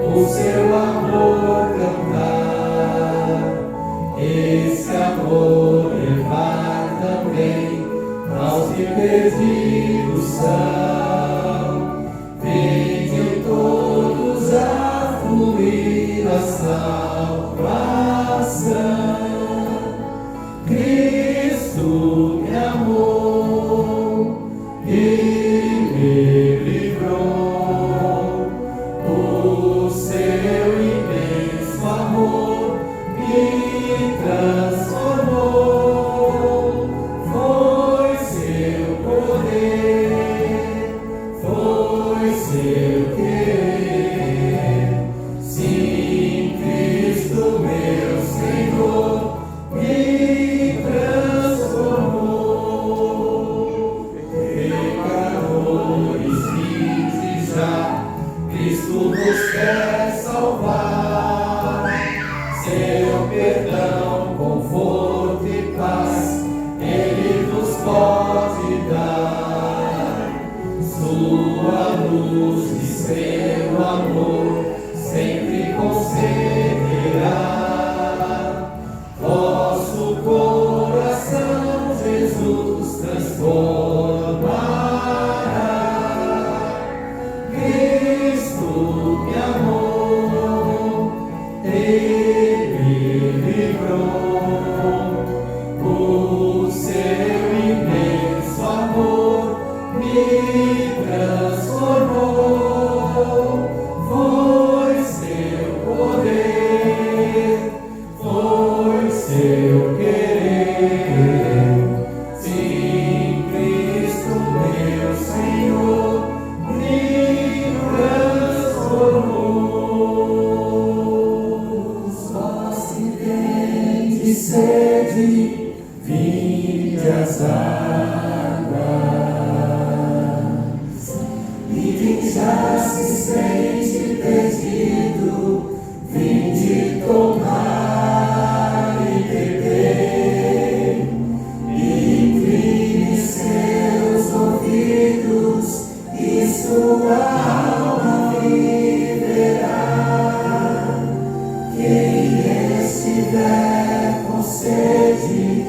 o seu amor cantar, esse amor levar também aos que perdidos são. Venham todos a fluir a salvação. Cristo me amou e me livrou, o seu imenso amor me transformou. Foi seu poder, foi seu querer. Sim, Cristo meu Senhor me transformou. Pecadores, vinde já, Cristo vos quer salvar. Seu perdão, conforto e paz, Ele vos pode dar. Sua luz e seu amor sempre concederá. Vosso coração Jesus transformará. Cristo me amou, Ele me livrou, o seu imenso amor me transformou. Foi seu poder, foi seu querer. Sim, Cristo meu Senhor me transformou. Vós que tendes sede, vinde às águas. E quem já se sente perdido, vinde tomar e beber. Incline seus ouvidos e sua alma viverá. Quem estiver com sede,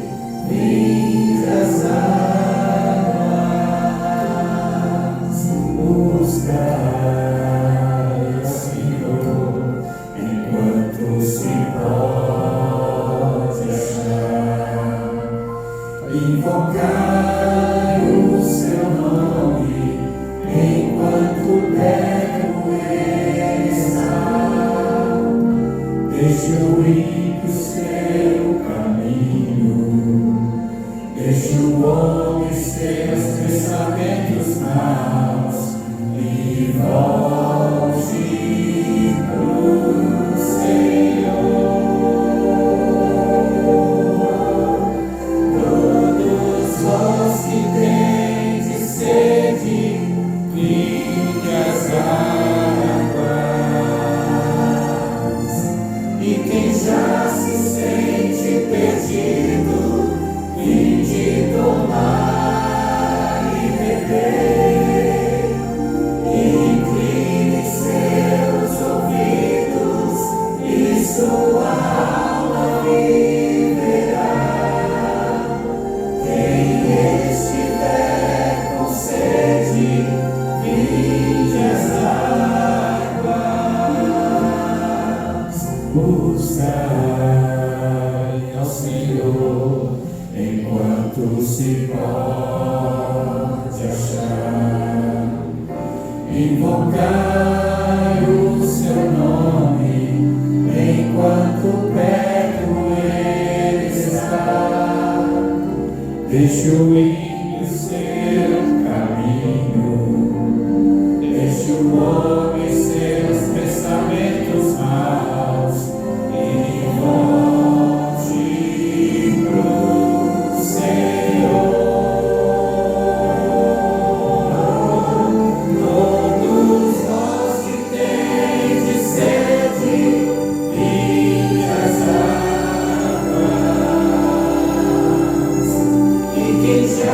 vinde às águas. Buscai ao Senhor enquanto se pode achar. Invocai o seu nome enquanto perto ele está. Deixe o ímpio seu caminho, deixe o homem seus pensamentos maus e volte pro Senhor. Todos vós que tendes sede, vinde às águas. E quem já se sente perdido, vinde tomar e beber. Incline seus ouvidos e sua alma viverá. Quem estiver com sede, vinde às águas. Buscai ao Senhor enquanto se pode achar. Invocai o seu nome enquanto perto ele está. Deixe o ímpio seu caminho, deixe o homem seus pensamentos maus e volte pro Senhor. Todos vós que tendes sede, vinde às águas. E quem já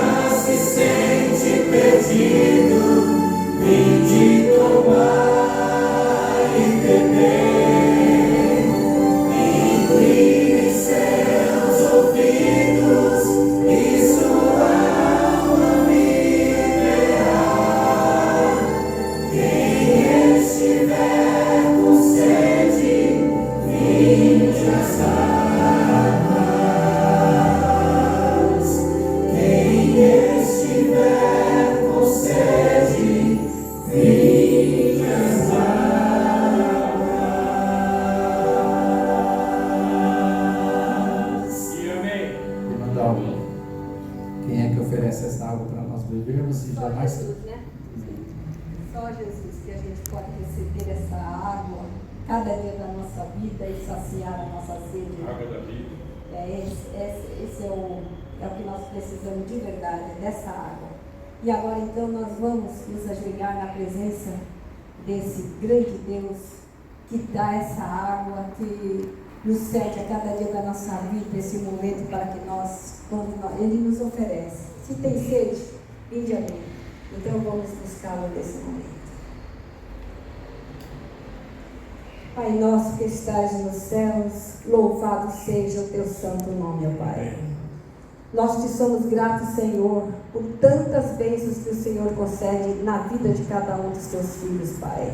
receber essa água cada dia da nossa vida e saciar a nossa sede. Água da vida. Esse é o que nós precisamos de verdade, dessa água. E agora então nós vamos nos ajoelhar na presença desse grande Deus que dá essa água, que nos cede a cada dia da nossa vida esse momento para que Ele nos oferece. Se tem sede, vinde a mim. Então vamos buscá-lo nesse momento. Pai nosso que estás nos céus, louvado seja o teu santo nome, ó Pai. Nós te somos gratos, Senhor, por tantas bênçãos que o Senhor concede na vida de cada um dos teus filhos, Pai.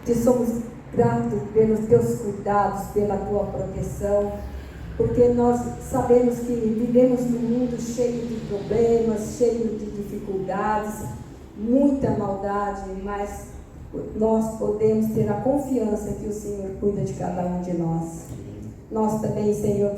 Te somos gratos pelos teus cuidados, pela tua proteção, porque nós sabemos que vivemos num mundo cheio de problemas, cheio de dificuldades, muita maldade, mas nós podemos ter a confiança que o Senhor cuida de cada um de nós. Nós também, Senhor,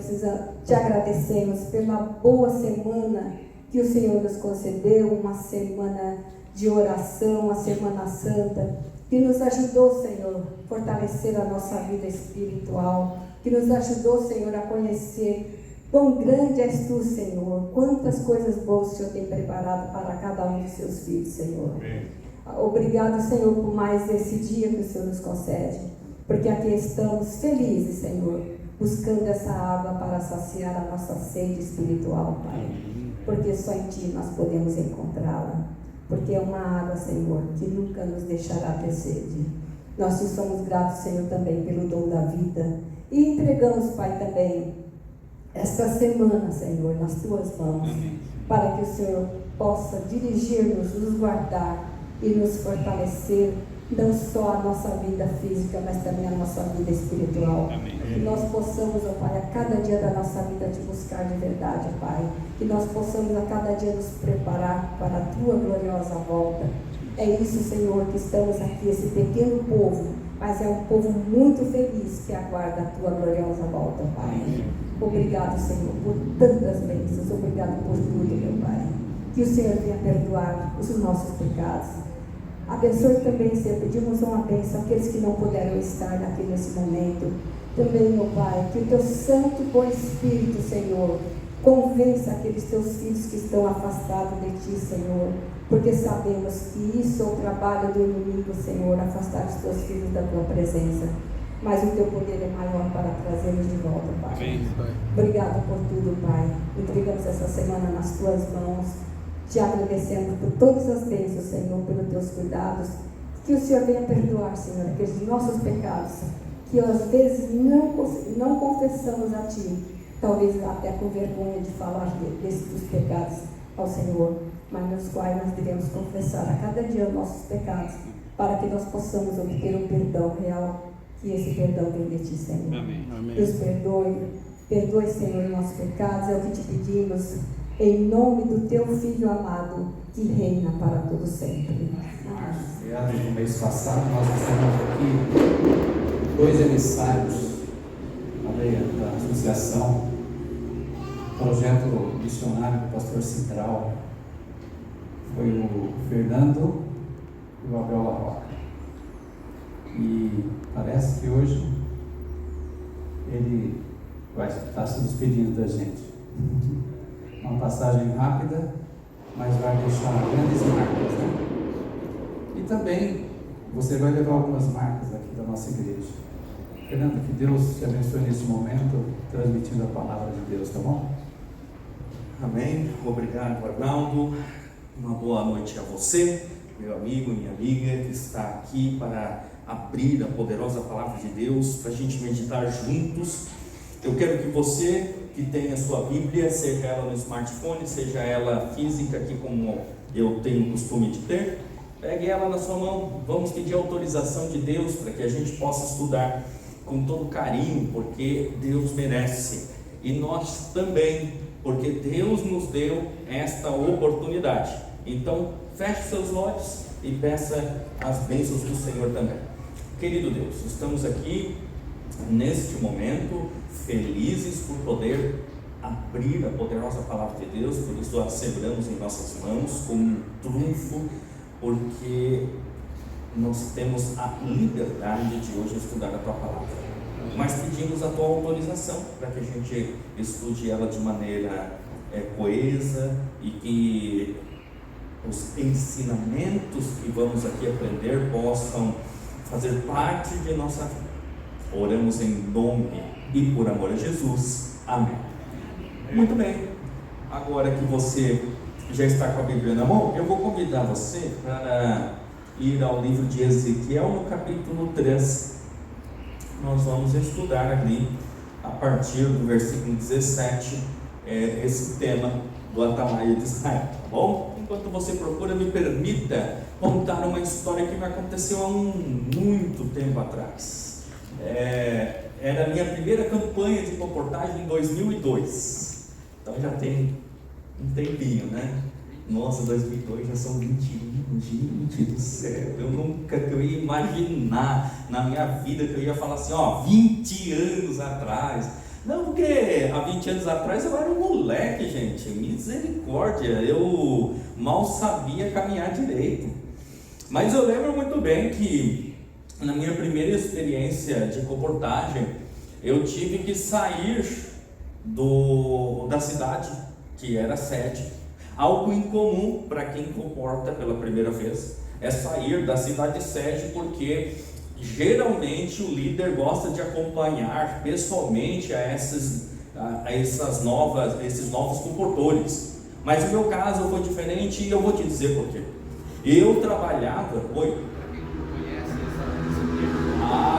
te agradecemos pela boa semana que o Senhor nos concedeu, uma semana de oração, uma semana santa, que nos ajudou, Senhor, a fortalecer a nossa vida espiritual, que nos ajudou, Senhor, a conhecer quão grande és tu, Senhor, quantas coisas boas o Senhor tem preparado para cada um dos seus filhos, Senhor. Amém. Obrigado, Senhor, por mais esse dia que o Senhor nos concede, porque aqui estamos felizes, Senhor, buscando essa água para saciar a nossa sede espiritual, Pai, porque só em Ti nós podemos encontrá-la, porque é uma água, Senhor, que nunca nos deixará ter sede. Nós te somos gratos, Senhor, também pelo dom da vida e entregamos, Pai, também esta semana, Senhor, nas Tuas mãos, para que o Senhor possa dirigir-nos, nos guardar e nos fortalecer, não só a nossa vida física, mas também a nossa vida espiritual. Amém. Que nós possamos, ó Pai, a cada dia da nossa vida te buscar de verdade, Pai. Que nós possamos a cada dia nos preparar para a Tua gloriosa volta. É isso, Senhor, que estamos aqui, esse pequeno povo, mas é um povo muito feliz que aguarda a Tua gloriosa volta, Pai. Obrigado, Senhor, por tantas bênçãos. Obrigado por tudo, meu Pai. Que o Senhor venha perdoar os nossos pecados. Abençoe também, Senhor, pedimos uma bênção àqueles que não puderam estar aqui nesse momento. Também, meu Pai, que o Teu Santo Bom Espírito, Senhor, convença aqueles Teus filhos que estão afastados de Ti, Senhor, porque sabemos que isso é o trabalho do inimigo, Senhor, afastar os Teus filhos da Tua presença. Mas o Teu poder é maior para trazê-los de volta, Pai. Amém. Obrigado por tudo, Pai. Entregamos essa semana nas Tuas mãos. Te agradecemos por todas as bênçãos, Senhor, pelos Teus cuidados. Que o Senhor venha perdoar, Senhor, aqueles nossos pecados, que às vezes não confessamos a Ti, talvez até com vergonha de falar desses pecados ao Senhor, mas nos quais nós devemos confessar a cada dia os nossos pecados, para que nós possamos obter o perdão real, que esse perdão vem de Ti, Senhor. Amém. Nos perdoe, Senhor, os nossos pecados, é o que Te pedimos, em nome do Teu Filho amado, que reina para todo sempre. Amém. No mês passado nós recebemos aqui 2 emissários da associação, projeto missionário do pastor Cidral. Foi o Fernando e o Abel Larroca. E parece que hoje ele vai estar se despedindo da gente. Uma passagem rápida, mas vai deixar grandes marcas, né? E também você vai levar algumas marcas aqui da nossa igreja. Fernando, que Deus te abençoe nesse momento, transmitindo a palavra de Deus, tá bom? Amém. Obrigado, Arnaldo. Uma boa noite a você, meu amigo e minha amiga, que está aqui para abrir a poderosa palavra de Deus, para a gente meditar juntos. Eu quero que você que tem a sua Bíblia, seja ela no smartphone, seja ela física, aqui como eu tenho o costume de ter, pegue ela na sua mão. Vamos pedir autorização de Deus para que a gente possa estudar com todo carinho, porque Deus merece, e nós também, porque Deus nos deu esta oportunidade. Então, feche seus olhos e peça as bênçãos do Senhor também. Querido Deus, estamos aqui neste momento felizes por poder abrir a poderosa palavra de Deus, por isso a seguramos em nossas mãos como um trunfo, porque nós temos a liberdade de hoje estudar a tua palavra, mas pedimos a tua autorização para que a gente estude ela de maneira coesa e que os ensinamentos que vamos aqui aprender possam fazer parte de nossa vida. Oramos em nome e por amor a Jesus. Amém. Muito bem, agora que você já está com a Bíblia na mão, eu vou convidar você para ir ao livro de Ezequiel, no capítulo 3. Nós vamos estudar ali, a partir do versículo 17, esse tema do Atalaia de Israel, tá bom? Enquanto você procura, me permita contar uma história que me aconteceu há muito tempo atrás. Era a minha primeira campanha de comportagem em 2002, então já tem um tempinho, né? Nossa, 2002 já são 21, gente do céu, eu nunca que eu ia imaginar na minha vida que eu ia falar assim, 20 anos atrás. Não, porque há 20 anos atrás eu era um moleque, gente, misericórdia, eu mal sabia caminhar direito. Mas eu lembro muito bem que na minha primeira experiência de comportagem, eu tive que sair da cidade, que era a sede. Algo incomum para quem comporta pela primeira vez é sair da cidade sede, porque geralmente o líder gosta de acompanhar pessoalmente esses novos comportores. Mas no meu caso foi diferente e eu vou te dizer por quê. Eu trabalhava... Oi?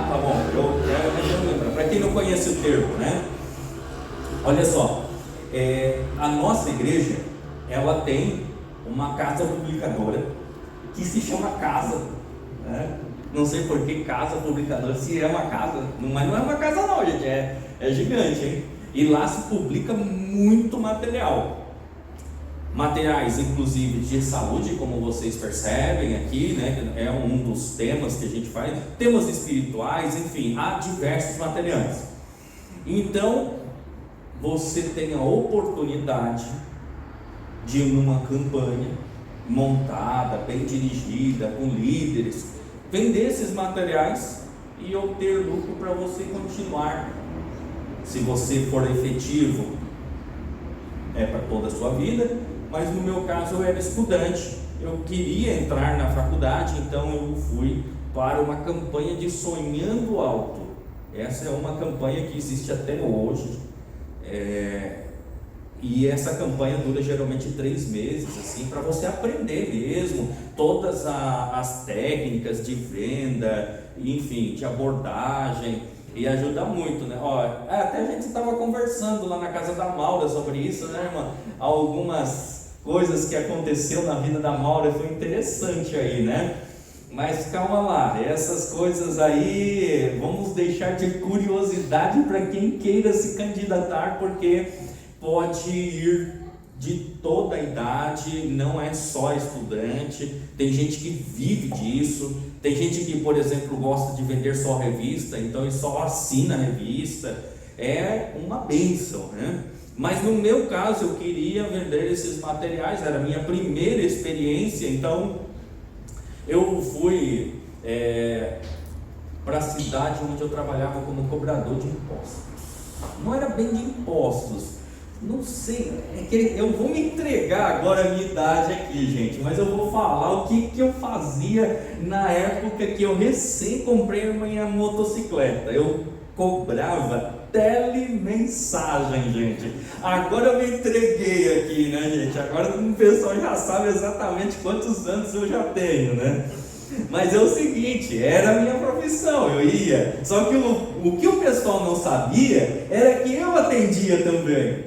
Tá bom, eu lembro. Para quem não conhece o termo, né? Olha só, a nossa igreja, ela tem uma casa publicadora que se chama casa, né? Não sei por que casa publicadora, se é uma casa, mas não é uma casa não, gente, é gigante, hein? E lá se publica muito materiais inclusive de saúde, como vocês percebem aqui, né? É um dos temas que a gente faz, temas espirituais, enfim, há diversos materiais. Então, você tem a oportunidade de ir numa campanha montada, bem dirigida, com líderes, vender esses materiais e obter lucro para você continuar. Se você for efetivo, é para toda a sua vida, mas no meu caso eu era estudante, eu queria entrar na faculdade, então eu fui para uma campanha de Sonhando Alto. Essa é uma campanha que existe até hoje, e essa campanha dura geralmente 3 meses, assim, para você aprender mesmo todas as técnicas de venda, enfim, de abordagem, e ajuda muito, né? Até a gente estava conversando lá na casa da Maura sobre isso, né, irmã? Algumas coisas que aconteceu na vida da Maura, foi interessante aí, né? Mas calma lá, essas coisas aí vamos deixar de curiosidade para quem queira se candidatar, porque pode ir de toda a idade, não é só estudante, tem gente que vive disso, tem gente que, por exemplo, gosta de vender só revista, então ele só assina a revista, é uma bênção, né? Mas no meu caso eu queria vender esses materiais, era a minha primeira experiência, então eu fui para a cidade onde eu trabalhava como cobrador de impostos. Não era bem de impostos, não sei, eu vou me entregar agora a minha idade aqui, gente, mas eu vou falar o que eu fazia na época que eu recém comprei a minha motocicleta. Eu cobrava telemensagem, gente. Agora eu me entreguei aqui, né, gente? Agora o pessoal já sabe exatamente quantos anos eu já tenho, né? Mas é o seguinte, era a minha profissão, eu ia. Só que o que o pessoal não sabia era que eu atendia também.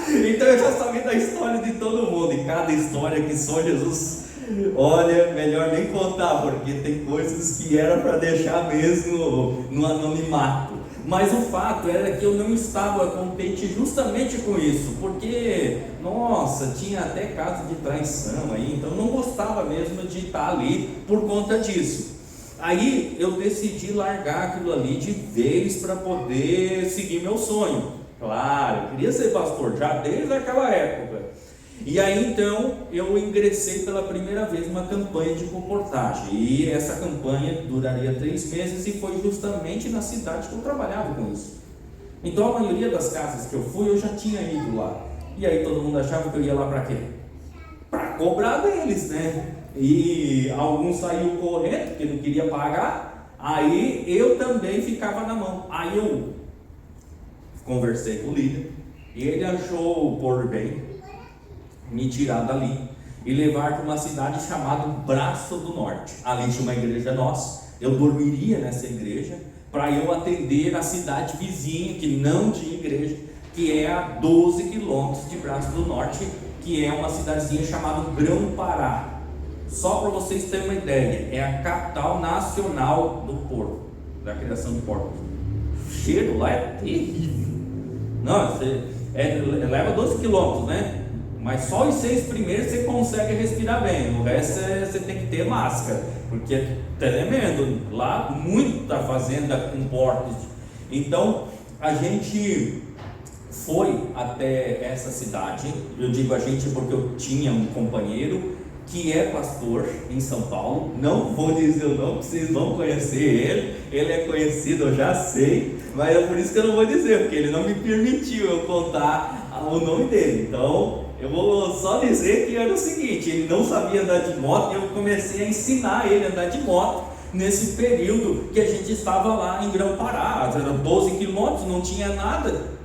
Então eu já sabia da história de todo mundo, e cada história que só Jesus, olha, melhor nem contar, porque tem coisas que era para deixar mesmo no anonimato. Mas o fato era que eu não estava contente justamente com isso, porque, nossa, tinha até caso de traição aí, então eu não gostava mesmo de estar ali por conta disso. Aí eu decidi largar aquilo ali de vez para poder seguir meu sonho. Claro, eu queria ser pastor já desde aquela época. E aí então eu ingressei pela primeira vez numa campanha de comportagem, e essa campanha duraria 3 meses e foi justamente na cidade que eu trabalhava com isso. Então a maioria das casas que eu fui, eu já tinha ido lá, e aí todo mundo achava que eu ia lá para quê? Para cobrar deles, né? E alguns saíam correndo porque não queria pagar, aí eu também ficava na mão. Aí eu conversei com o líder e ele achou por bem me tirar dali e levar para uma cidade chamada Braço do Norte. Ali tinha uma igreja nossa, eu dormiria nessa igreja para eu atender a cidade vizinha que não tinha igreja, que é a 12 quilômetros de Braço do Norte, que é uma cidadezinha chamada Grão-Pará. Só para vocês terem uma ideia, é a capital nacional do porco, da criação de porcos. O cheiro lá é terrível. Não, leva 12 quilômetros, né? Mas só os 6 primeiros você consegue respirar bem, o resto você tem que ter máscara, porque é tremendo. Lá muita fazenda com porcos. Então a gente foi até essa cidade. Eu digo a gente porque eu tinha um companheiro que é pastor em São Paulo. Não vou dizer o nome, vocês vão conhecer ele é conhecido, eu já sei, mas é por isso que eu não vou dizer, porque ele não me permitiu eu contar o nome dele. Então eu vou só dizer que era o seguinte: ele não sabia andar de moto e eu comecei a ensinar ele a andar de moto nesse período que a gente estava lá em Grão-Pará. Eram 12 quilômetros, não tinha nada.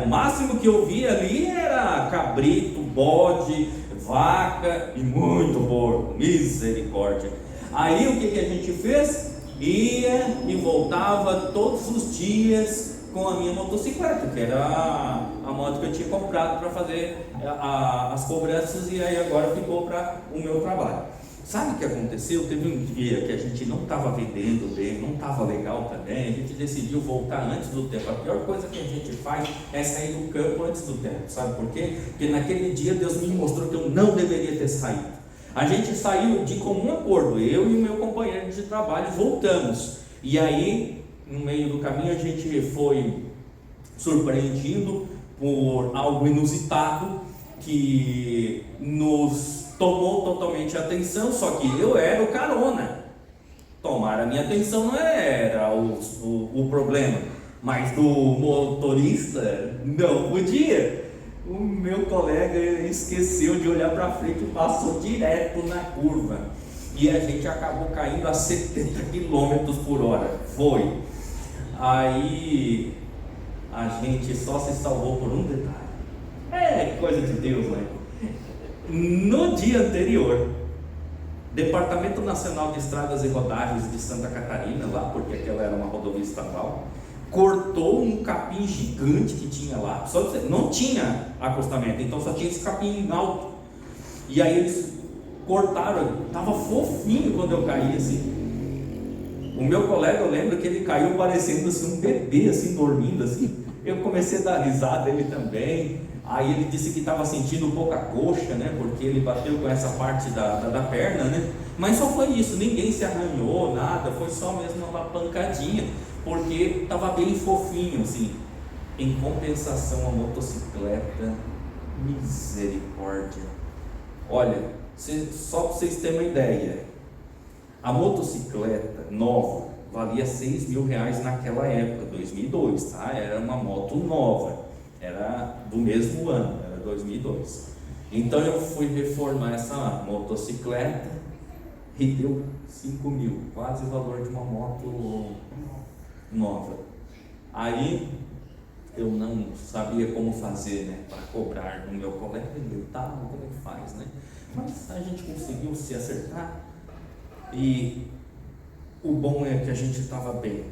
O máximo que eu via ali era cabrito, bode, vaca e muito porco, misericórdia. Aí o que a gente fez? Ia e voltava todos os dias com a minha motocicleta, que era a moto que eu tinha comprado para fazer as cobranças, e aí agora ficou para o meu trabalho. Sabe o que aconteceu? Teve um dia que a gente não estava vendendo bem, não estava legal também, a gente decidiu voltar antes do tempo. A pior coisa que a gente faz é sair do campo antes do tempo, sabe por quê? Porque naquele dia Deus me mostrou que eu não deveria ter saído. A gente saiu de comum acordo, eu e o meu companheiro de trabalho voltamos, e aí no meio do caminho a gente foi surpreendido por algo inusitado que nos tomou totalmente a atenção. Só que eu era o carona, tomar a minha atenção não era o problema, mas do motorista não podia. O meu colega esqueceu de olhar para frente e passou direto na curva, e a gente acabou caindo a 70 km por hora. Foi. Aí a gente só se salvou por um detalhe. É coisa de Deus, né? No dia anterior, Departamento Nacional de Estradas e Rodagens de Santa Catarina, lá, porque aquela era uma rodovia estadual, cortou um capim gigante que tinha lá. Só não tinha acostamento, então só tinha esse capim alto. E aí eles cortaram, estava fofinho quando eu caí assim. O meu colega, eu lembro que ele caiu parecendo assim um bebê, assim, dormindo assim. Eu comecei a dar risada, ele também. Aí ele disse que estava sentindo um pouco a coxa, né? Porque ele bateu com essa parte da perna, né? Mas só foi isso, ninguém se arranhou, nada. Foi só mesmo uma pancadinha, porque estava bem fofinho, assim. Em compensação, a motocicleta, misericórdia. Olha, só para vocês terem uma ideia, a motocicleta nova valia R$6.000 naquela época, 2002, tá? Era uma moto nova, era do mesmo ano, era 2002. Então eu fui reformar essa motocicleta e deu 5 mil, quase o valor de uma moto nova. Aí eu não sabia como fazer, né, para cobrar no meu colega, ele tava, como é que faz, né? Mas a gente conseguiu se acertar, e o bom é que a gente estava bem.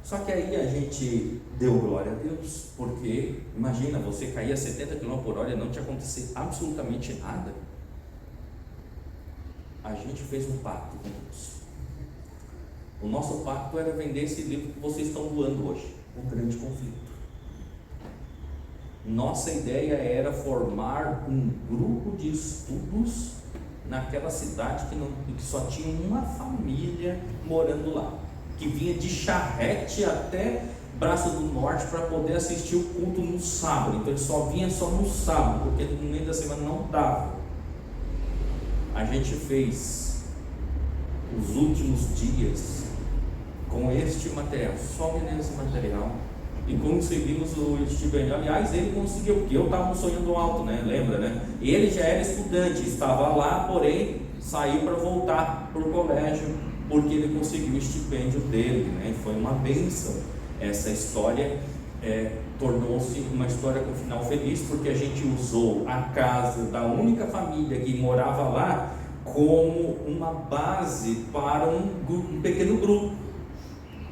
Só que aí a gente deu glória a Deus, porque imagina você cair a 70 km por hora e não te acontecer absolutamente nada. A gente fez um pacto com Deus. O nosso pacto era vender esse livro que vocês estão doando hoje, O Grande Conflito. Nossa ideia era formar um grupo de estudos naquela cidade que só tinha uma família morando lá, que vinha de charrete até Braço do Norte para poder assistir o culto no sábado. Então ele só vinha só no sábado, porque no meio da semana não estava. A gente fez os últimos dias com este material, só nesse material, e conseguimos o estipêndio. Aliás, ele conseguiu, porque eu estava sonhando alto, né? Lembra, né? Ele já era estudante, estava lá, porém saiu para voltar para o colégio, porque ele conseguiu o estipêndio dele, né? Foi uma bênção. Essa história tornou-se uma história com final feliz, porque a gente usou a casa da única família que morava lá como uma base para um pequeno grupo,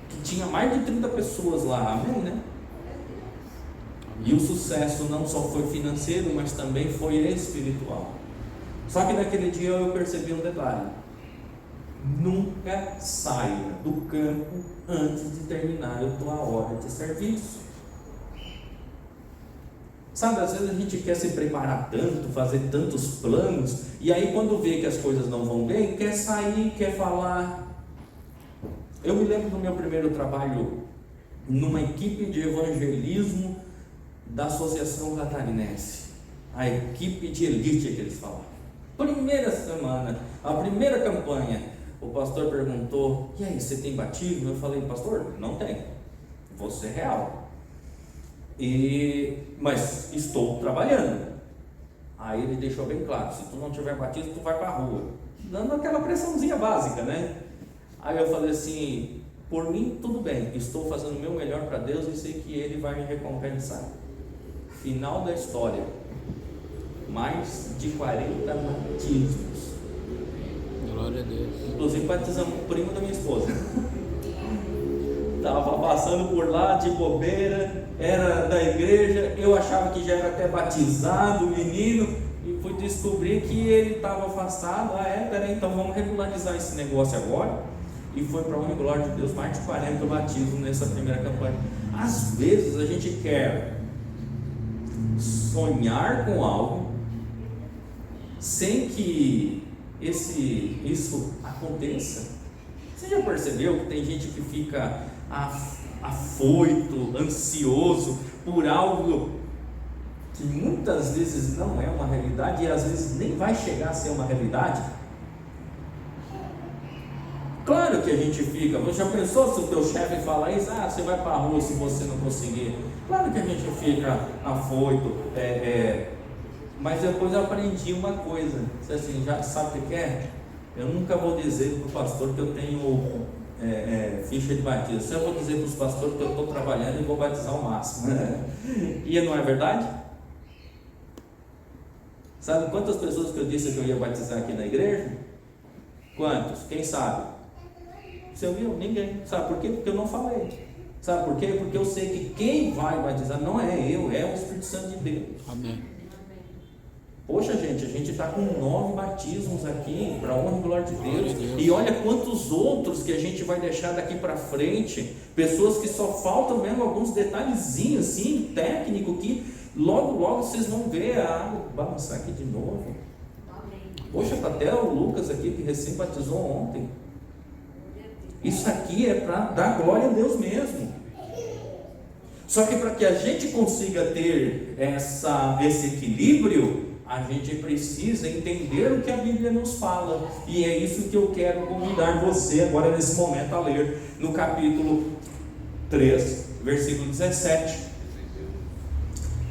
que tinha mais de 30 pessoas lá, amém, né? E o sucesso não só foi financeiro, mas também foi espiritual. Só que naquele dia eu percebi um detalhe: nunca saia do campo antes de terminar a tua hora de serviço. Sabe, às vezes a gente quer se preparar tanto, fazer tantos planos, e aí quando vê que as coisas não vão bem, quer sair, quer falar. Eu me lembro do meu primeiro trabalho numa equipe de evangelismo da Associação Catarinense, a equipe de elite que eles falam. Primeira semana, a primeira campanha, o pastor perguntou: e aí, você tem batismo? Eu falei: pastor, não tem, vou ser real, mas estou trabalhando. Aí ele deixou bem claro: se tu não tiver batismo, tu vai para a rua, dando aquela pressãozinha básica, né? Aí eu falei assim: por mim tudo bem, estou fazendo o meu melhor para Deus e sei que Ele vai me recompensar. Final da história, mais de 40 batismos. Glória a Deus. Inclusive batizamos o primo da minha esposa. Estava passando por lá de bobeira, era da igreja, eu achava que já era até batizado o menino, e fui descobrir que ele estava afastado. Peraí, então vamos regularizar esse negócio agora. E foi para a honra e glória de Deus, mais de 40 batismos nessa primeira campanha. Às vezes a gente quer sonhar com algo sem que isso aconteça. Você já percebeu que tem gente que fica afoito, ansioso por algo que muitas vezes não é uma realidade, e às vezes nem vai chegar a ser uma realidade? Claro que a gente fica. Você já pensou se o teu chefe fala isso? Você vai para a rua se você não conseguir? Claro que a gente fica afoito, mas depois eu aprendi uma coisa. Você assim, já sabe o que é? Eu nunca vou dizer para o pastor que eu tenho ficha de batismo. Eu vou dizer para os pastores que eu estou trabalhando e vou batizar o máximo. E não é verdade? Sabe quantas pessoas que eu disse que eu ia batizar aqui na igreja? Quantos? Quem sabe? Você ouviu? Ninguém. Sabe por quê? Porque eu não falei. Sabe por quê? Porque eu sei que quem vai batizar não é eu, é o Espírito Santo de Deus. Amém. Poxa, gente, a gente está com 9 batismos aqui, para a honra e glória de Deus. E olha quantos outros que a gente vai deixar daqui para frente. Pessoas que só faltam mesmo alguns detalhezinhos assim, técnico, que logo vocês vão ver a água balançar aqui de novo. Poxa, tá até o Lucas aqui, que recém batizou ontem. Isso aqui é para dar glória a Deus mesmo. Só que para que a gente consiga ter esse equilíbrio, a gente precisa entender o que a Bíblia nos fala. E é isso que eu quero convidar você agora nesse momento a ler no capítulo 3, versículo 17.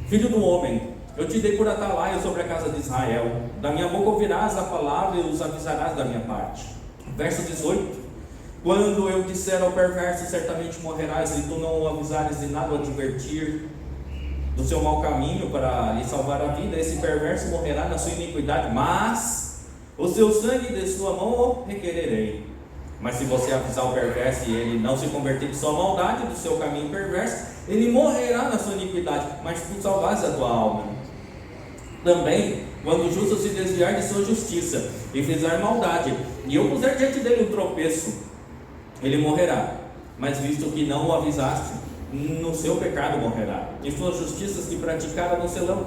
Filho do homem, eu te dei por atalaia sobre a casa de Israel. Da minha boca ouvirás a palavra e os avisarás da minha parte. Verso 18. Quando eu disser ao perverso, certamente morrerás, e tu não o avisares de nada, o advertir do seu mau caminho para lhe salvar a vida, esse perverso morrerá na sua iniquidade, mas o seu sangue de sua mão o requererei. Mas se você avisar o perverso e ele não se converter de sua maldade, do seu caminho perverso, ele morrerá na sua iniquidade, mas tu salvares a tua alma. Também, quando o justo se desviar de sua justiça e fizer maldade, e eu puser diante dele um tropeço, ele morrerá, mas visto que não o avisaste, no seu pecado morrerá, e suas justiças que praticaram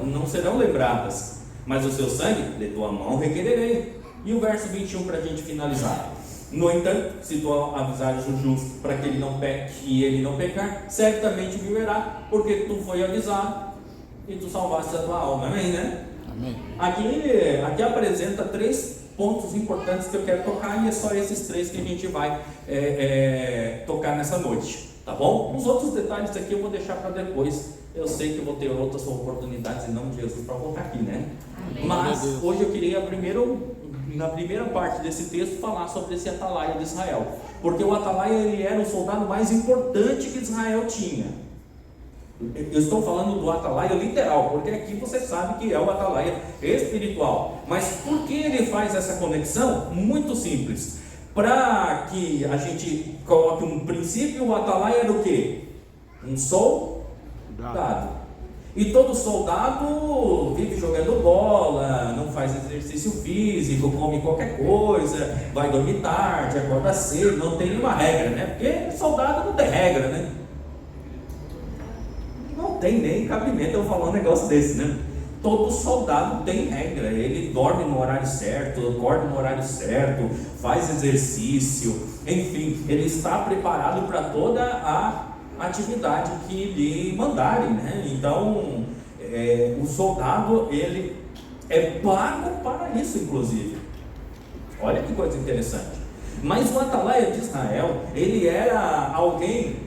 não serão lembradas, mas o seu sangue de tua mão requererei. E o verso 21 para a gente finalizar. No entanto, se tu avisares o justo para que ele não peque e ele não pecar, certamente viverá, porque tu foi avisado e tu salvaste a tua alma. Amém, né? Amém. Aqui apresenta 3 pontos importantes que eu quero tocar, e é só esses 3 que a gente vai tocar nessa noite, tá bom? Os outros detalhes aqui eu vou deixar para depois. Eu sei que eu vou ter outras oportunidades em nome de Jesus para voltar aqui, né? Amém. Mas hoje eu queria na primeira parte desse texto falar sobre esse atalaia de Israel, porque o atalaia ele era o soldado mais importante que Israel tinha. Eu estou falando do atalaia literal, porque aqui você sabe que é o atalaia espiritual. Mas por que ele faz essa conexão? Muito simples. Para que a gente coloque um princípio, o atalaia era o quê? Um soldado. E todo soldado vive jogando bola, não faz exercício físico, come qualquer coisa, vai dormir tarde, acorda cedo, não tem nenhuma regra, né? Porque soldado não tem regra, né? Não tem nem cabimento eu falar um negócio desse, né? Todo soldado tem regra, ele dorme no horário certo, acorda no horário certo, faz exercício, enfim, ele está preparado para toda a atividade que lhe mandarem, né? Então, o soldado, ele é pago para isso, inclusive. Olha que coisa interessante. Mas o atalaia de Israel, ele era alguém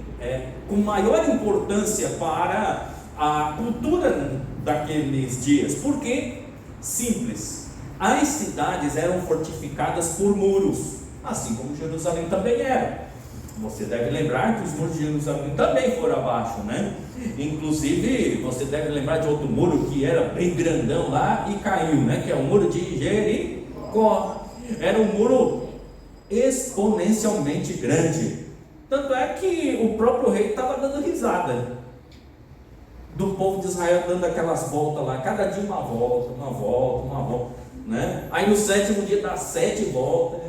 com maior importância para a cultura daqueles dias. Por quê? Simples. As cidades eram fortificadas por muros, assim como Jerusalém também era. Você deve lembrar que os muros de Jerusalém também foram abaixo, né? Inclusive, você deve lembrar de outro muro que era bem grandão lá e caiu, né? Que é o muro de Jericó. Era um muro exponencialmente grande. Tanto é que o próprio rei estava dando risada do povo de Israel dando aquelas voltas lá, cada dia uma volta, né? Aí no 7º dia dá 7 voltas.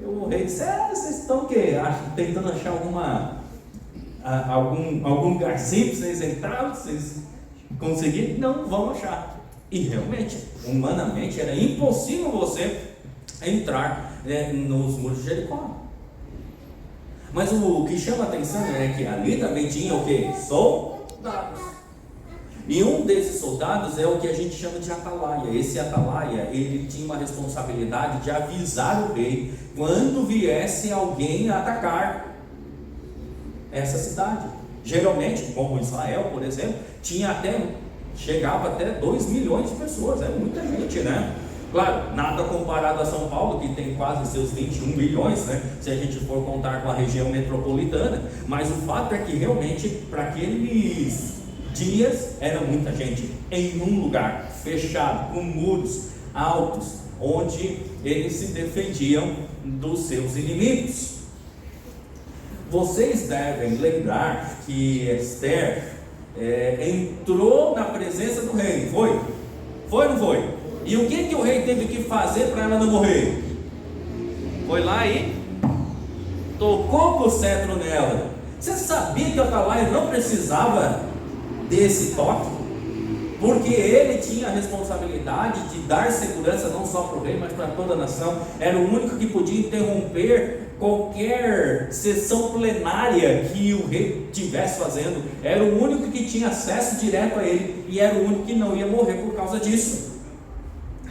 O rei disse: vocês estão o quê? Tentando achar algum lugar simples vocês entraram, vocês conseguiram? Não vão achar. E realmente, humanamente, era impossível você entrar nos muros de Jericó. Mas o que chama a atenção é que ali também tinha o quê? Soldados. E um desses soldados é o que a gente chama de atalaia. Esse atalaia, ele tinha uma responsabilidade de avisar o rei quando viesse alguém atacar essa cidade. Geralmente, como Israel, por exemplo, chegava até 2 milhões de pessoas, é muita gente, né? Claro, nada comparado a São Paulo, que tem quase seus 21 milhões, né? Se a gente for contar com a região metropolitana. Mas o fato é que realmente, para aqueles dias, era muita gente em um lugar fechado, com muros altos, onde eles se defendiam dos seus inimigos. Vocês devem lembrar que Esther entrou na presença do rei, foi? Foi ou não foi? E o que o rei teve que fazer para ela não morrer? Foi lá e tocou com o cetro nela. Você sabia que o atalaia não precisava desse toque? Porque ele tinha a responsabilidade de dar segurança não só para o rei, mas para toda a nação. Era o único que podia interromper qualquer sessão plenária que o rei estivesse fazendo. Era o único que tinha acesso direto a ele, e era o único que não ia morrer por causa disso.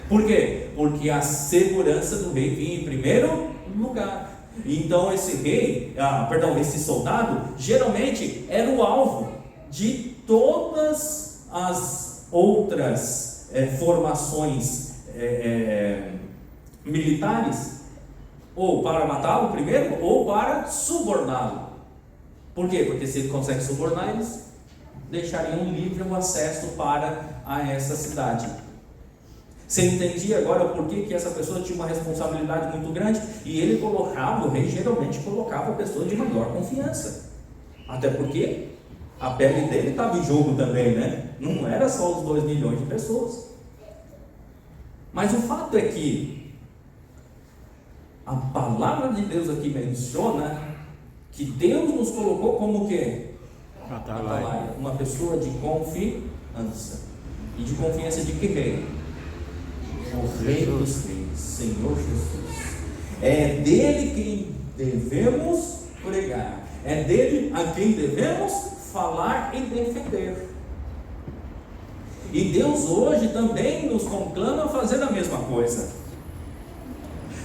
Por quê? Porque a segurança do rei vinha em primeiro lugar. Então esse soldado geralmente era o alvo de todas as outras formações militares, ou para matá-lo primeiro, ou para suborná-lo. Por quê? Porque se ele consegue subornar, eles deixariam livre o acesso para essa cidade. Você entendia agora por que essa pessoa tinha uma responsabilidade muito grande? E ele o rei geralmente colocava a pessoa de maior confiança. Até porque a pele dele estava em jogo também, né? Não era só os 2 milhões de pessoas. Mas o fato é que a palavra de Deus aqui menciona que Deus nos colocou como o quê? Atalaia. Uma pessoa de confiança. E de confiança de que rei? O Rei dos Reis, Senhor Jesus. É dele quem devemos pregar. É dele a quem devemos falar e defender. E Deus hoje também nos conclama a fazer a mesma coisa.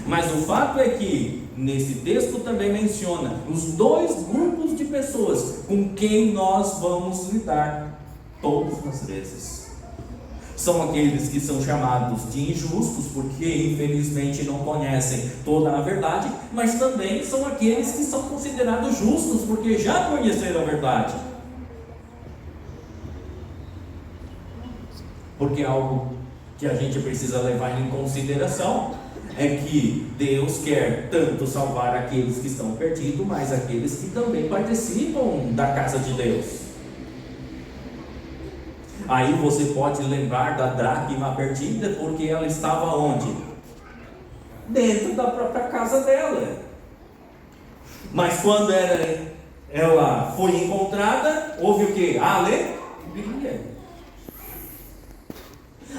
Mas o fato é que nesse texto também menciona os dois grupos de pessoas com quem nós vamos lidar todas as vezes. São aqueles que são chamados de injustos, porque infelizmente não conhecem toda a verdade, mas também são aqueles que são considerados justos, porque já conheceram a verdade. Porque algo que a gente precisa levar em consideração é que Deus quer tanto salvar aqueles que estão perdidos, mas aqueles que também participam da casa de Deus. Aí você pode lembrar da dracma perdida, porque ela estava onde? Dentro da própria casa dela. Mas quando ela foi encontrada, houve o que? Alegria.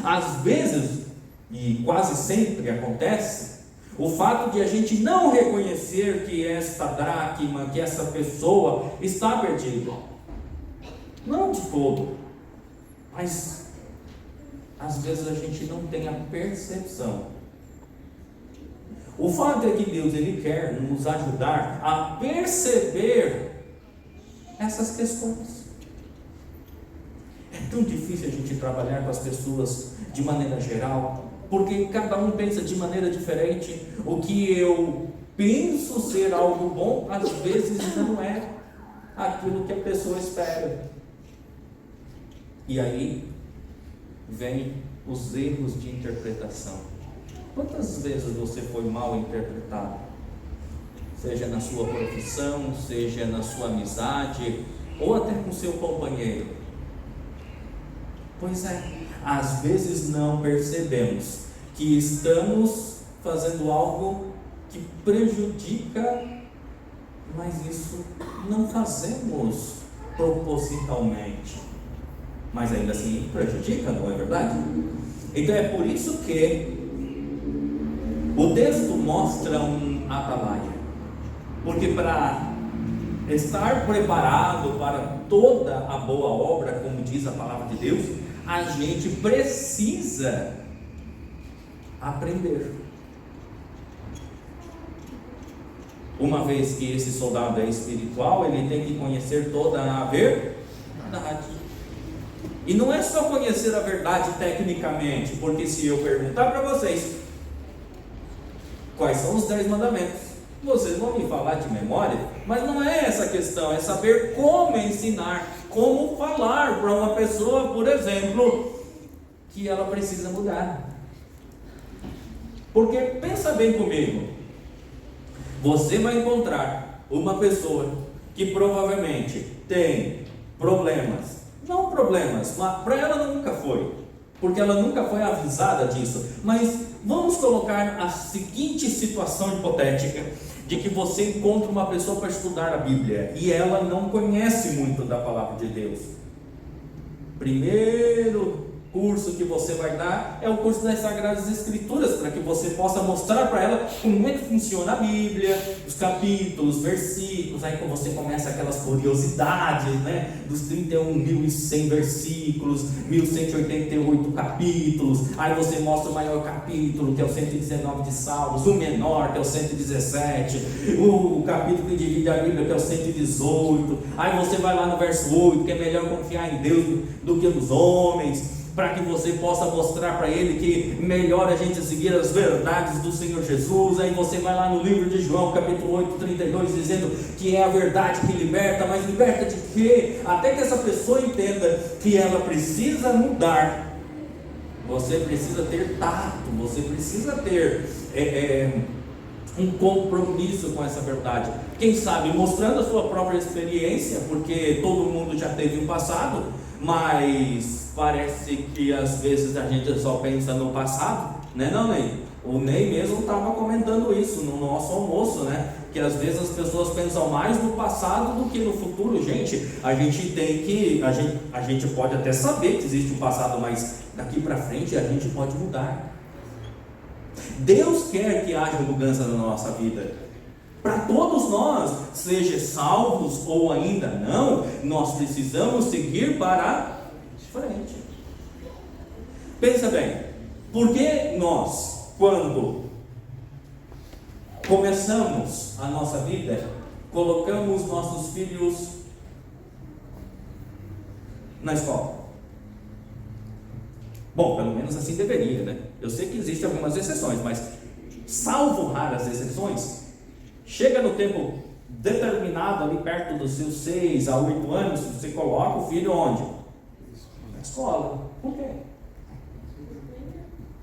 Às vezes, e quase sempre acontece, o fato de a gente não reconhecer que esta dracma, que essa pessoa está perdida. Não de todo, mas às vezes a gente não tem a percepção. O fato é que Deus ele quer nos ajudar a perceber essas questões. É tão difícil a gente trabalhar com as pessoas de maneira geral, porque cada um pensa de maneira diferente. O que eu penso ser algo bom, às vezes não é aquilo que a pessoa espera. E aí vem os erros de interpretação. Quantas vezes você foi mal interpretado? Seja na sua profissão, seja na sua amizade, ou até com seu companheiro. Pois é, às vezes não percebemos que estamos fazendo algo que prejudica, mas isso não fazemos propositalmente. Mas ainda assim prejudica, não é verdade? Então é por isso que o texto mostra um atalaia. Porque para estar preparado para toda a boa obra, como diz a palavra de Deus, a gente precisa aprender. Uma vez que esse soldado é espiritual, ele tem que conhecer toda a verdade. E não é só conhecer a verdade tecnicamente, porque se eu perguntar para vocês quais são os 10 mandamentos, vocês vão me falar de memória, mas não é essa a questão, é saber como ensinar, como falar para uma pessoa, por exemplo, que ela precisa mudar. Porque pensa bem comigo, você vai encontrar uma pessoa que provavelmente tem problemas, não problemas, mas para ela nunca foi, porque ela nunca foi avisada disso, mas vamos colocar a seguinte situação hipotética, de que você encontra uma pessoa para estudar a Bíblia, e ela não conhece muito da palavra de Deus. Primeiro curso que você vai dar é o curso das Sagradas Escrituras, para que você possa mostrar para ela como é que funciona a Bíblia, os capítulos, versículos. Aí quando você começa aquelas curiosidades, né, dos 31.100 versículos, 1.188 capítulos, aí você mostra o maior capítulo, que é o 119 de Salmos, o menor, que é o 117, o capítulo que divide a Bíblia, que é o 118, aí você vai lá no verso 8, que é melhor confiar em Deus do que nos homens, para que você possa mostrar para ele que melhor a gente seguir as verdades do Senhor Jesus. Aí você vai lá no livro de João, capítulo 8, 32, dizendo que é a verdade que liberta, mas liberta de quê? Até que essa pessoa entenda que ela precisa mudar. Você precisa ter tato, você precisa ter um compromisso com essa verdade. Quem sabe mostrando a sua própria experiência, porque todo mundo já teve um passado, mas parece que às vezes a gente só pensa no passado, né, não, Ney? O Ney mesmo estava comentando isso no nosso almoço, né? Que às vezes as pessoas pensam mais no passado do que no futuro. Gente, a gente pode até saber que existe um passado, mas daqui para frente a gente pode mudar. Deus quer que haja mudança na nossa vida. Para todos nós, seja salvos ou ainda não, nós precisamos seguir para frente. Pensa bem, por que nós, quando começamos a nossa vida, colocamos nossos filhos na escola? Bom, pelo menos assim deveria, né? Eu sei que existem algumas exceções, mas salvo raras exceções, chega no tempo determinado, ali perto dos seus 6 a 8 anos, você coloca o filho onde? Na escola. Por quê?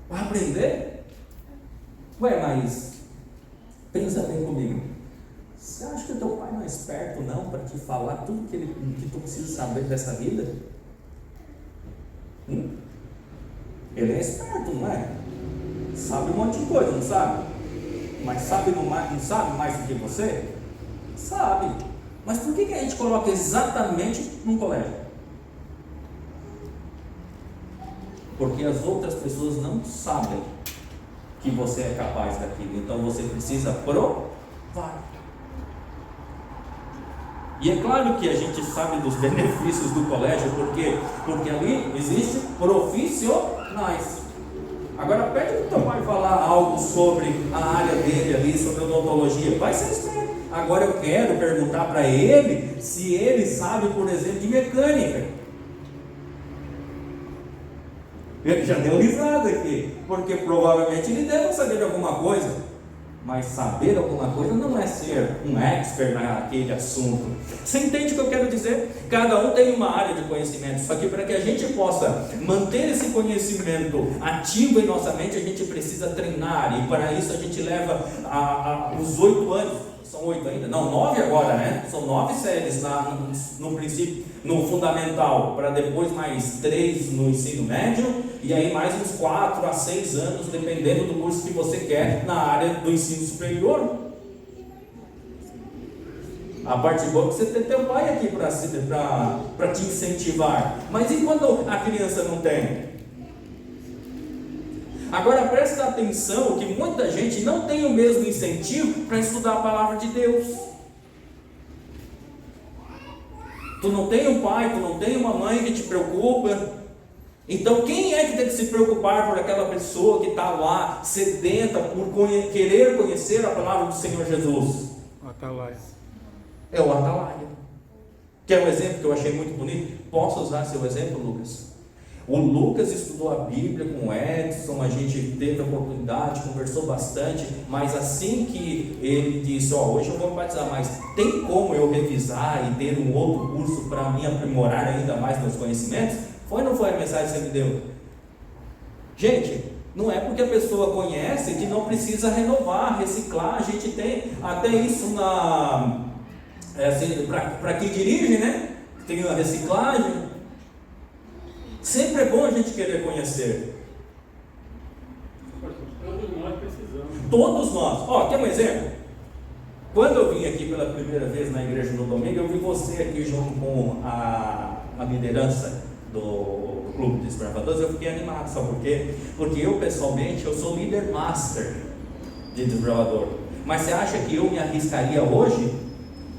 Para aprender? Ué, mas pensa bem comigo. Você acha que o teu pai não é esperto não para te falar tudo que tu precisa saber dessa vida? Ele é esperto, não é? Sabe um monte de coisa, não sabe? Mas não sabe mais do que você? Sabe. Mas por que a gente coloca exatamente num colégio? Porque as outras pessoas não sabem que você é capaz daquilo. Então você precisa provar. E é claro que a gente sabe dos benefícios do colégio, porque ali existe profissionais. Agora pede para o teu pai falar algo sobre a área dele ali, sobre odontologia, vai ser esperto. Agora eu quero perguntar para ele se ele sabe, por exemplo, de mecânica. Ele já deu risada aqui, porque provavelmente ele deve saber de alguma coisa. Mas saber alguma coisa não é ser um expert naquele assunto. Você entende o que eu quero dizer? Cada um tem uma área de conhecimento. Só que para que a gente possa manter esse conhecimento ativo em nossa mente, a gente precisa treinar. E para isso a gente leva os 8 anos. São 8 ainda? Não, 9 agora, né? São 9 séries no princípio, no fundamental, para depois mais 3 no ensino médio, e aí mais uns 4 a 6 anos, dependendo do curso que você quer na área do ensino superior. A parte boa é que você tem teu pai aqui para te incentivar. Mas e quando a criança não tem? Agora presta atenção que muita gente não tem o mesmo incentivo para estudar a palavra de Deus. Tu não tem um pai, tu não tem uma mãe que te preocupa. Então quem é que tem que se preocupar por aquela pessoa que está lá, sedenta por querer conhecer a palavra do Senhor Jesus? O atalaia. É o atalaia. Quer um exemplo que eu achei muito bonito? Posso usar seu exemplo, Lucas? O Lucas estudou a Bíblia com o Edson, a gente teve a oportunidade, conversou bastante, mas assim que ele disse, hoje eu vou me batizar, mas tem como eu revisar e ter um outro curso para me aprimorar ainda mais meus conhecimentos? Foi ou não foi a mensagem que você me deu? Gente, não é porque a pessoa conhece que não precisa renovar, reciclar. A gente tem até isso para quem dirige, né? Tem a reciclagem. Sempre é bom a gente querer conhecer. Todos nós precisamos. Todos nós. Quer um exemplo? Quando eu vim aqui pela primeira vez na igreja no domingo, eu vi você aqui junto com a liderança do Clube de Desbravadores. Eu fiquei animado, sabe por quê? Porque eu pessoalmente, eu sou líder master de desbravador. Mas você acha que eu me arriscaria hoje?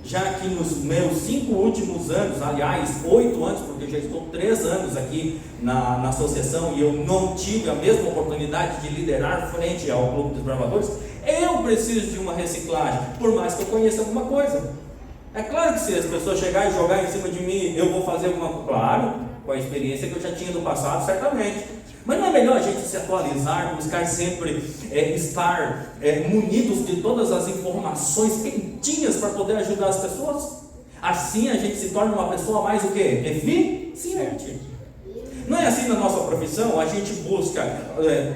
Já que nos meus 5 últimos anos, aliás, 8 anos, porque eu já estou 3 anos aqui na associação e eu não tive a mesma oportunidade de liderar frente ao Clube dos Bravadores, eu preciso de uma reciclagem, por mais que eu conheça alguma coisa. É claro que se as pessoas chegarem e jogar em cima de mim, eu vou fazer alguma coisa, claro, com a experiência que eu já tinha do passado, certamente. Mas não é melhor a gente se atualizar, buscar sempre estar munidos de todas as informações quentinhas para poder ajudar as pessoas? Assim a gente se torna uma pessoa mais o quê? Eficiente. Não é assim na nossa profissão? A gente busca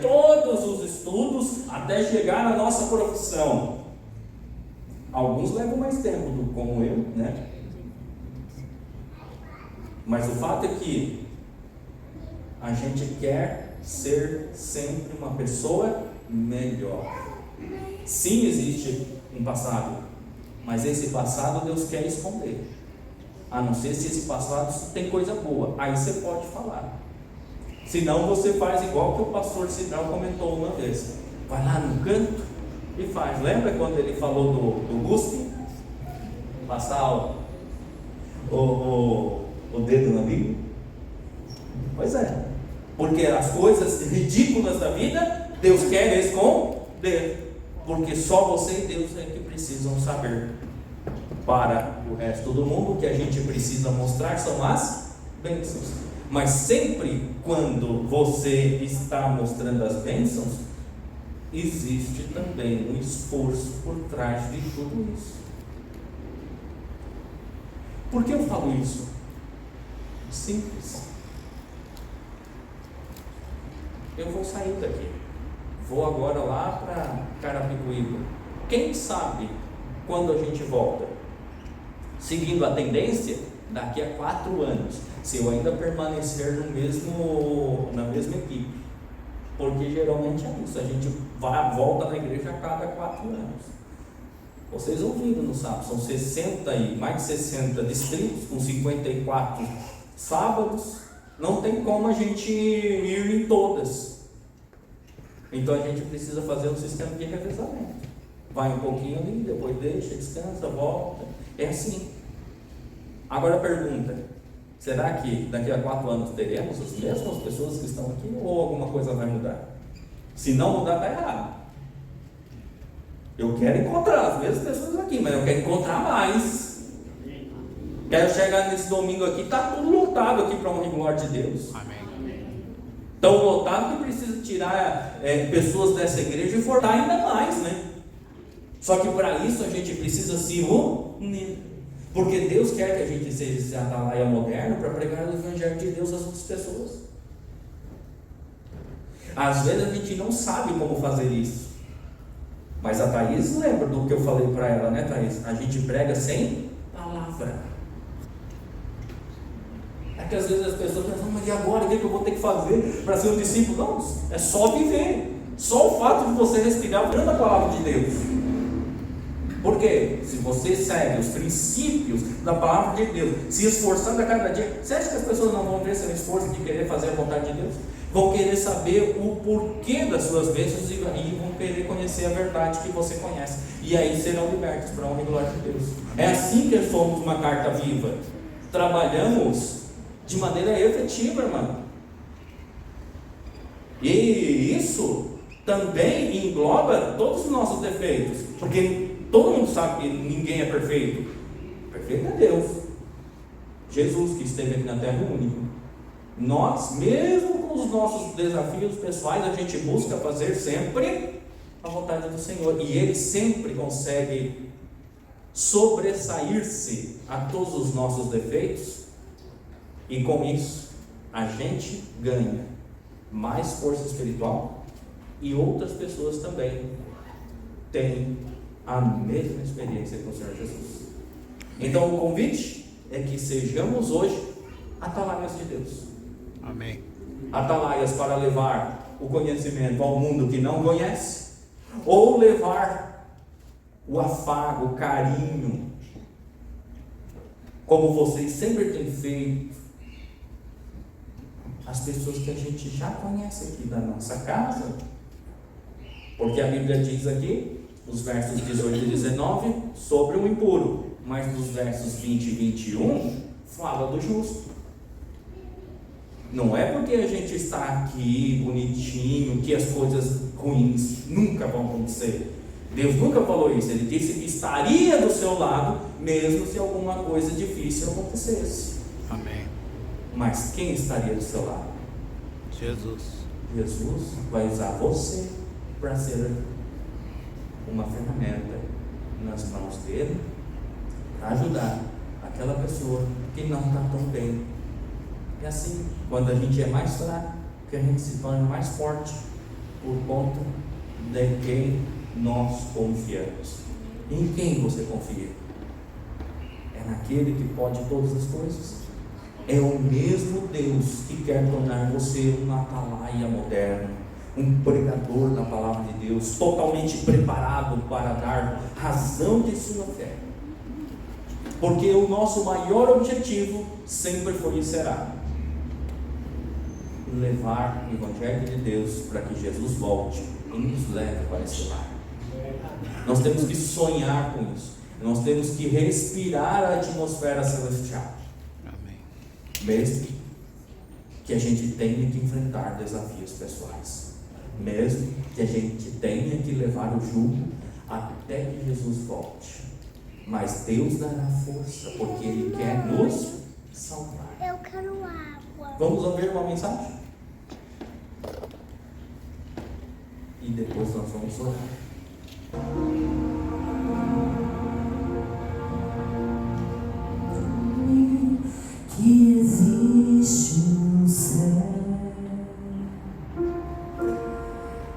todos os estudos até chegar na nossa profissão. Alguns levam mais tempo, como eu, né? Mas o fato é que a gente quer ser sempre uma pessoa melhor. Sim, existe um passado, mas esse passado Deus quer esconder. A não ser se esse passado tem coisa boa, aí você pode falar. Senão você faz igual que o pastor Cidral comentou uma vez. vai lá no canto e faz. Lembra quando ele falou do guspe? Passar o dedo na língua? Pois é, porque as coisas ridículas da vida, Deus quer esconder, porque só você e Deus é que precisam saber. Para o resto do mundo, o que a gente precisa mostrar são as bênçãos. Mas sempre quando você está mostrando as bênçãos, existe também um esforço por trás de tudo isso. Por que eu falo isso? Simples. Eu vou sair daqui, vou agora lá para Carapicuíba. Quem sabe quando a gente volta? Seguindo a tendência, daqui a 4 anos, se eu ainda permanecer na mesma equipe, porque geralmente é isso, a gente volta na igreja a cada 4 anos. Vocês ouviram no sábado, são mais de 60 distritos, com 54 sábados, não tem como a gente ir em todas. Então a gente precisa fazer um sistema de revezamento. Vai um pouquinho ali, depois deixa, descansa, volta. É assim. Agora pergunta: será que daqui a 4 anos teremos as mesmas pessoas que estão aqui ou alguma coisa vai mudar? Se não mudar, está errado. Eu quero encontrar as mesmas pessoas aqui, mas eu quero encontrar mais. Quero chegar nesse domingo aqui, está tudo lotado aqui para a honra e glória de Deus. Amém. Tão lotado que precisa tirar pessoas dessa igreja e fortar ainda mais, né? Só que para isso a gente precisa se unir, porque Deus quer que a gente seja esse atalaia moderno para pregar o evangelho de Deus às outras pessoas. Às vezes a gente não sabe como fazer isso, mas a Thaís lembra do que eu falei para ela, né, Thaís? A gente prega sem palavra. É que às vezes as pessoas pensam: mas e agora? O que eu vou ter que fazer para ser um discípulo? Não, é só viver. Só o fato de você respirar olhando a palavra de Deus. Porque se você segue os princípios da palavra de Deus, se esforçando a cada dia, você acha que as pessoas não vão ver seu esforço de querer fazer a vontade de Deus? Vão querer saber o porquê das suas bênçãos e vão querer conhecer a verdade que você conhece. E aí serão libertos para a honra e glória de Deus. É assim que somos uma carta viva. Trabalhamos de maneira efetiva, irmão. E isso também engloba todos os nossos defeitos, porque todo mundo sabe que ninguém é perfeito. Perfeito é Deus. Jesus, que esteve aqui na terra, o único. Nós, mesmo com os nossos desafios pessoais, a gente busca fazer sempre a vontade do Senhor. E Ele sempre consegue sobressair-se a todos os nossos defeitos. E com isso, a gente ganha mais força espiritual. E outras pessoas também têm a mesma experiência com o Senhor Jesus. Então o convite é que sejamos hoje atalaias de Deus. Amém. Atalaias para levar o conhecimento ao mundo que não conhece, ou levar o afago, o carinho, como vocês sempre têm feito, as pessoas que a gente já conhece aqui da nossa casa. Porque a Bíblia diz aqui, nos versos 18 e 19, sobre o impuro, mas nos versos 20 e 21, fala do justo. Não é porque a gente está aqui bonitinho que as coisas ruins nunca vão acontecer. Deus nunca falou isso. Ele disse que estaria do seu lado, mesmo se alguma coisa difícil acontecesse. Amém. Mas quem estaria do seu lado? Jesus. Jesus vai usar você para ser uma ferramenta nas mãos dele, para ajudar aquela pessoa que não está tão bem. É assim, quando a gente é mais fraco, que a gente se torna mais forte, por conta de quem nós confiamos. Em quem você confia? É naquele que pode todas as coisas. É o mesmo Deus que quer tornar você um atalaia moderno, um pregador da palavra de Deus, totalmente preparado para dar razão de sua fé. Porque o nosso maior objetivo sempre foi e será levar o Evangelho de Deus para que Jesus volte e nos leve para esse lar. Nós temos que sonhar com isso. Nós temos que respirar a atmosfera celestial. Amém. Mesmo que a gente tenha que enfrentar desafios pessoais. Mesmo que a gente tenha que levar o jugo até que Jesus volte. Mas Deus dará força, porque Ele quer nos salvar. Eu quero água. Vamos ouvir uma mensagem? E depois nós vamos orar. Que existe um céu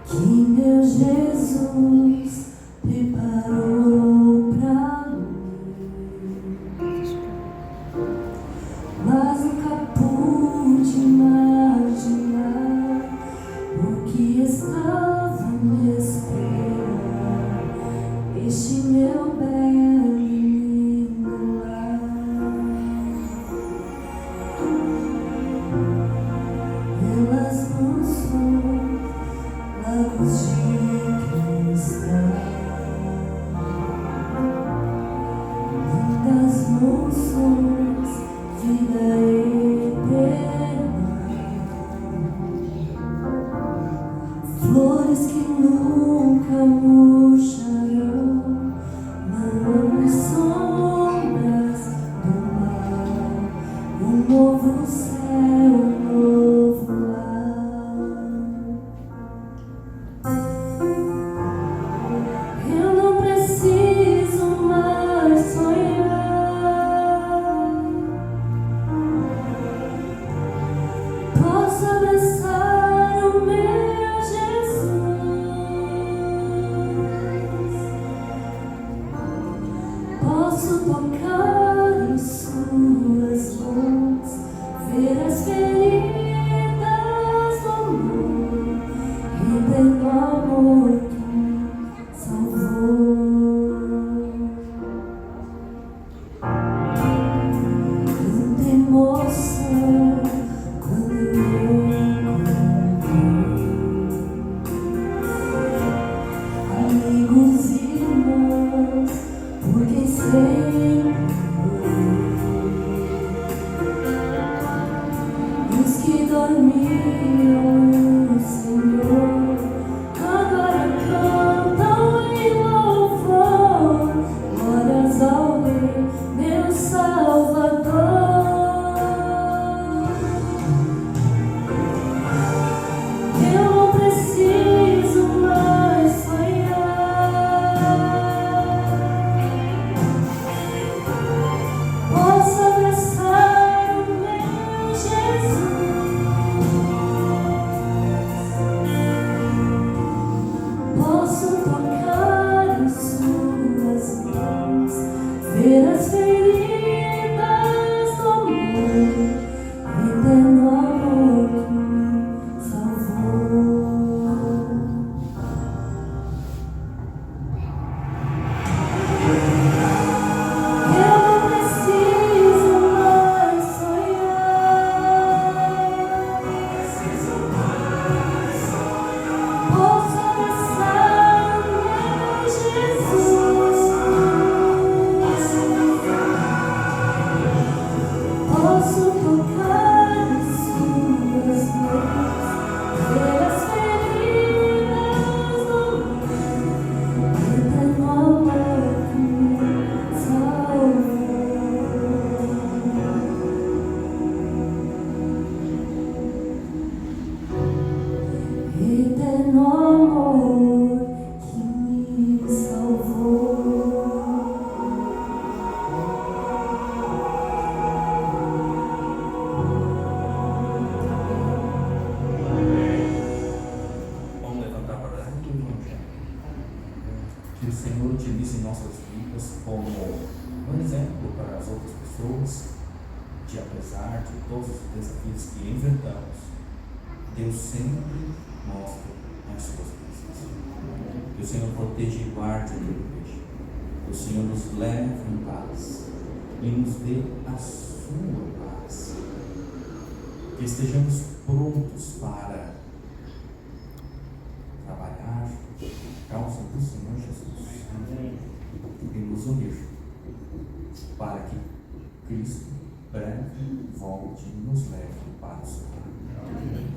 que meu Jesus preparou pra mim, mas nunca pude imaginar o que estava me esperando. Este meu belo menino lá. Pelas mansões, lagos de cristal, lindas mansões, vida eterna, flores que nunca murcharão, não sombras do mar, um novo céu, novo lar. Eu não preciso mais sonhar, posso abraçar o meu Jesus, posso tocar em suas mãos, ver as feridas do amor e do amor que me salvou. Muita emoção quando eu encontrei amigos e irmãos por quem sempre os que dormiam, Senhor, agora cantam em louvor, glórias ao Rei, meu Salvador. Eu não preciso mais sonhar, posso abraçar o meu Jesus, posso tocar em suas mãos, ver as feridas do amor, eterno amor que me salvou. Eu não preciso mais sonhar, posso abraçar o meu Jesus, posso tocar em suas mãos, ver as feridas do amor, eterno amor que me salvou. Eterno amor que me salvou. Vamos levantar para orar. Que o Senhor utilize nossas vidas como um exemplo para as outras pessoas, de apesar de todos os desafios que enfrentamos, Deus sempre mostra as suas bênçãos. Que o Senhor proteja e guarde a tua igreja. Que o Senhor nos leve em paz e nos dê a sua paz. Que estejamos prontos para trabalhar, e nos unir, para que Cristo breve volte e nos leve para o seu lar.